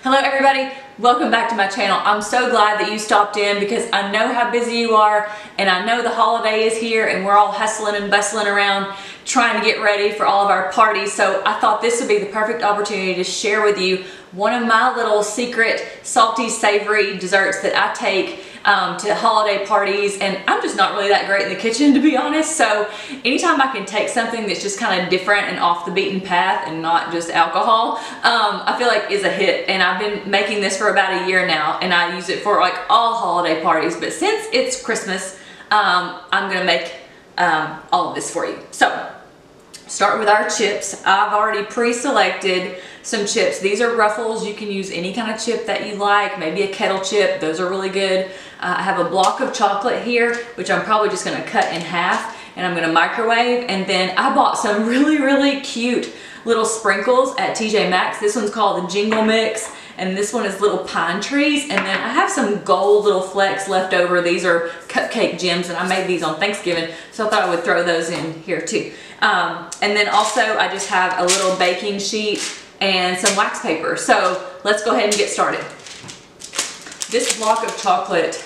Hello everybody, welcome back to my channel. I'm so glad that you stopped in because I know how busy you are and I know the holiday is here and we're all hustling and bustling around trying to get ready for all of our parties. So I thought this would be the perfect opportunity to share with you one of my little secret salty savory desserts that I take to holiday parties, and I'm just not really that great in the kitchen, to be honest. So anytime I can take something that's just kind of different and off the beaten path and not just alcohol, I feel like is a hit. And I've been making this for about a year now and I use it for like all holiday parties, but since it's Christmas, I'm gonna make all of this for you. So start with our chips. I've already pre-selected some chips. These are Ruffles. You can use any kind of chip that you like, maybe a kettle chip. Those are really good. I have a block of chocolate here, which I'm probably just gonna cut in half and I'm gonna microwave. And then I bought some really cute little sprinkles at TJ Maxx. This one's called the Jingle mix, and this one is little pine trees. And then I have some gold little flecks left over. These are cupcake gems and I made these on Thanksgiving, so I thought I would throw those in here too. And then also I just have a little baking sheet and some wax paper. So let's go ahead and get started. This block of chocolate,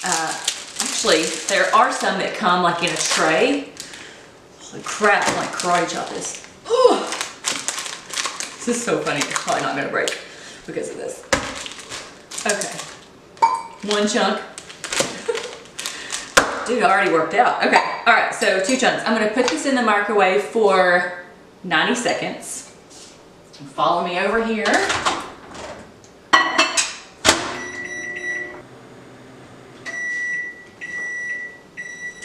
actually there are some that come like in a tray. Holy crap, I'm like karate chop this. This is so funny, it's probably not gonna break because of this. Okay, one chunk. Dude, I already worked out. Okay, all right, so 2 chunks. I'm gonna put this in the microwave for 90 seconds. Follow me over here.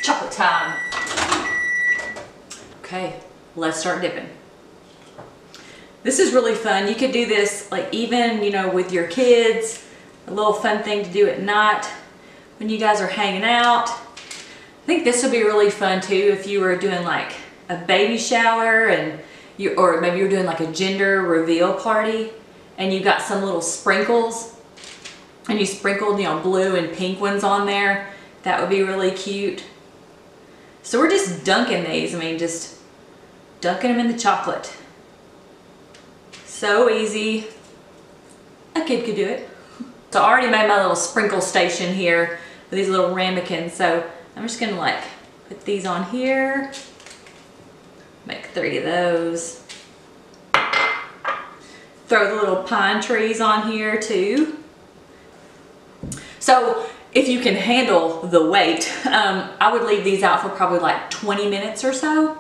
Chocolate time. Okay, let's start dipping. This is really fun. You could do this like even, you know, with your kids. A little fun thing to do at night when you guys are hanging out. I think this would be really fun too if you were doing like a baby shower and or maybe you're doing like a gender reveal party and you got some little sprinkles and you sprinkled, you know, blue and pink ones on there. That would be really cute. So we're just dunking these. I mean, just dunking them in the chocolate. So easy. A kid could do it. So I already made my little sprinkle station here with these little ramekins. So I'm just gonna like put these on here. Make 3 of those. Throw the little pine trees on here too. So if you can handle the weight, I would leave these out for probably like 20 minutes or so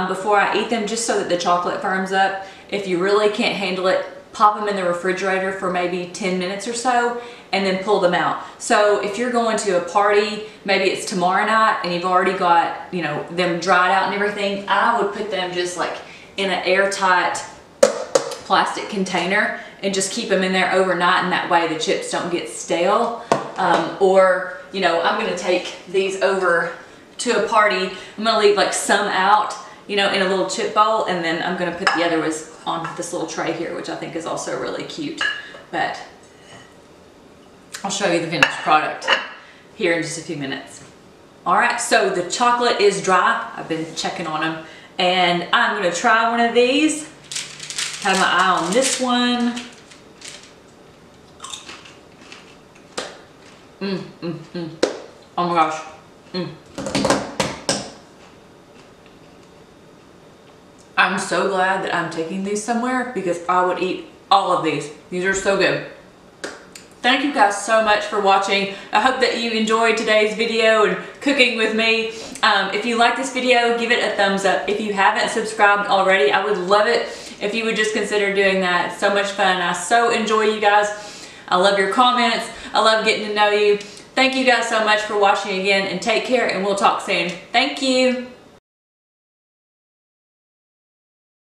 before I eat them, just so that the chocolate firms up. If you really can't handle it, pop them in the refrigerator for maybe 10 minutes or so and then pull them out. So if you're going to a party, maybe it's tomorrow night and you've already got, you know, them dried out and everything, I would put them just like in an airtight plastic container and just keep them in there overnight, and that way the chips don't get stale. Or, you know, I'm gonna take these over to a party. I'm gonna leave like some out, you know, in a little chip bowl, and then I'm gonna put the other ones on this little tray here, which I think is also really cute. But I'll show you the finished product here in just a few minutes. All right, so the chocolate is dry. I've been checking on them, and I'm gonna try one of these. Have my eye on this one. Oh my gosh. I'm so glad that I'm taking these somewhere because I would eat all of these. These are so good. Thank you guys so much for watching. I hope that you enjoyed today's video and cooking with me. If you like this video, give it a thumbs up. If you haven't subscribed already, I would love it if you would just consider doing that. It's so much fun. I so enjoy you guys. I love your comments. I love getting to know you. Thank you guys so much for watching again, and take care, and we'll talk soon. Thank you.